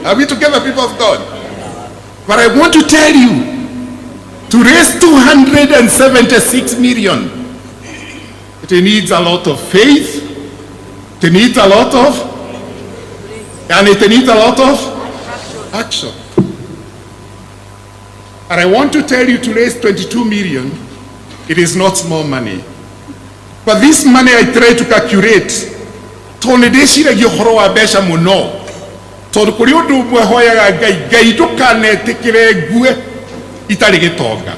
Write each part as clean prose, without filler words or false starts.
Are we together, people of God? But I want to tell you, to raise 276 million, it needs a lot of faith, it needs a lot of, and it needs a lot of action. And I want to tell you, to raise 22 million, it is not small money. But this money I try to calculate, tone deshira gihoro wa besha muno. Tone kuri undu mwe hoya gai tukane tekire gue itari gitonga.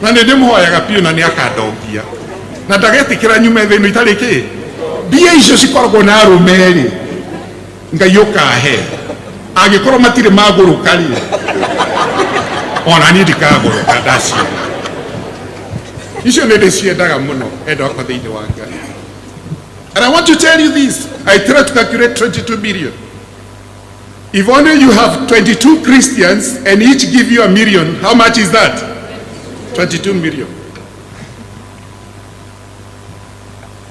Na ndem hoya gapio na ni akadongia. Na ndagetikira nyume thinu itari ki. Bia icio cikoragwo na arumeri. Ngai ukahe. Agikorwo matire maguru kari. Ona ni ndikaguru kadacio. And I want to tell you this. I try to calculate 22 million. If only you have 22 Christians and each give you $1 million, how much is that? 22 million.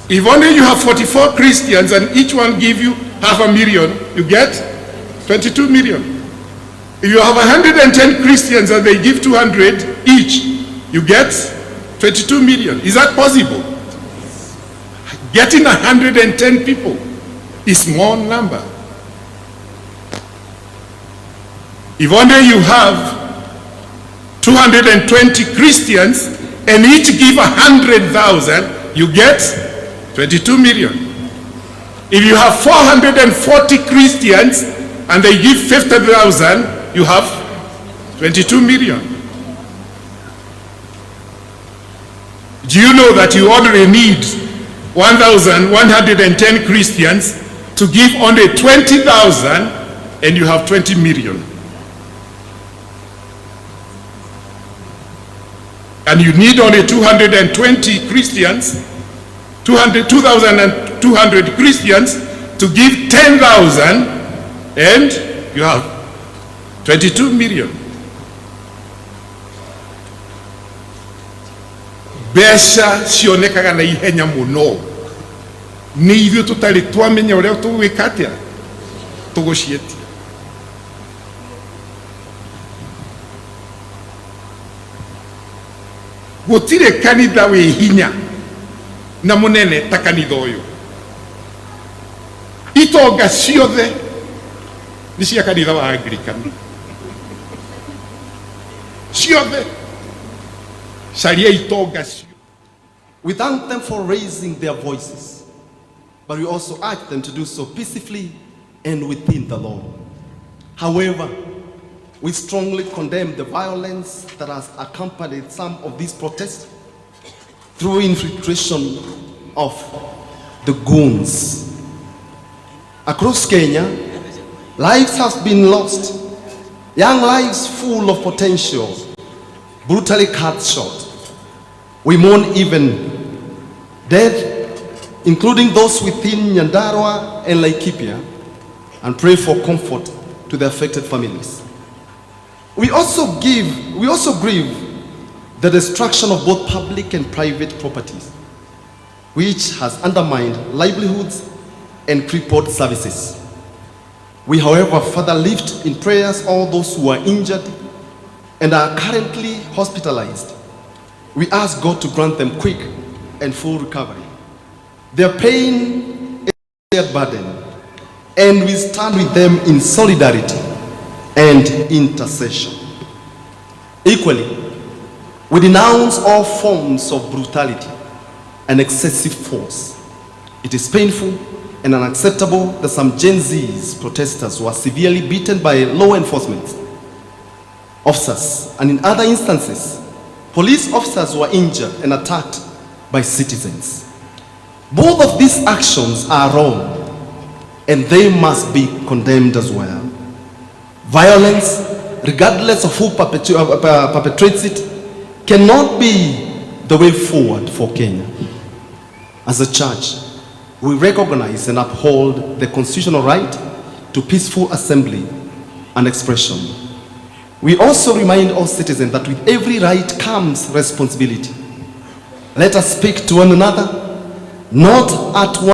If only you have 44 Christians and each one give you $500,000, you get 22 million. If you have 110 Christians and they give 200 each, you get 22 million. Is that possible? Getting 110 people is small number. If only you have 220 Christians and each give 100,000, you get 22 million. If you have 440 Christians and they give 50,000, you have 22 million. Do you know that you only need 1,110 Christians to give only 20,000 and you have 20 million? And you need only 220 Christians, 2,200 Christians to give 10,000 and you have 22 million. Besha cionekaga na ihenya muno. Ni ithuĩ tũtarĩ twamenya ũrĩa tũgwĩka atĩa tũgũcietia. Gũtirĩ kanitha wĩ hinya na mũnene ta kanitha ũyũ. Itonga ciothe nĩ cia kanitha wa Anglican. Ciothe. We thank them for raising their voices, but we also urge them to do so peacefully and within the law. However, we strongly condemn the violence that has accompanied some of these protests through infiltration of the goons. Across Kenya, lives have been lost, young lives full of potential, brutally cut short. We mourn even death, including those within Nyandarua and Laikipia, and pray for comfort to the affected families. We also grieve the destruction of both public and private properties, which has undermined livelihoods and crippled services. We, however, further lift in prayers all those who are injured and are currently hospitalized. We ask God to grant them quick and full recovery. Their pain is their burden, and we stand with them in solidarity and intercession. Equally, we denounce all forms of brutality and excessive force. It is painful and unacceptable that some Gen Z's protesters were severely beaten by law enforcement officers, and in other instances, police officers were injured and attacked by citizens. Both of these actions are wrong, and they must be condemned as well. Violence, regardless of who perpetrates it, cannot be the way forward for Kenya. As a church, we recognize and uphold the constitutional right to peaceful assembly and expression. We also remind all citizens that with every right comes responsibility. Let us speak to one another, not at one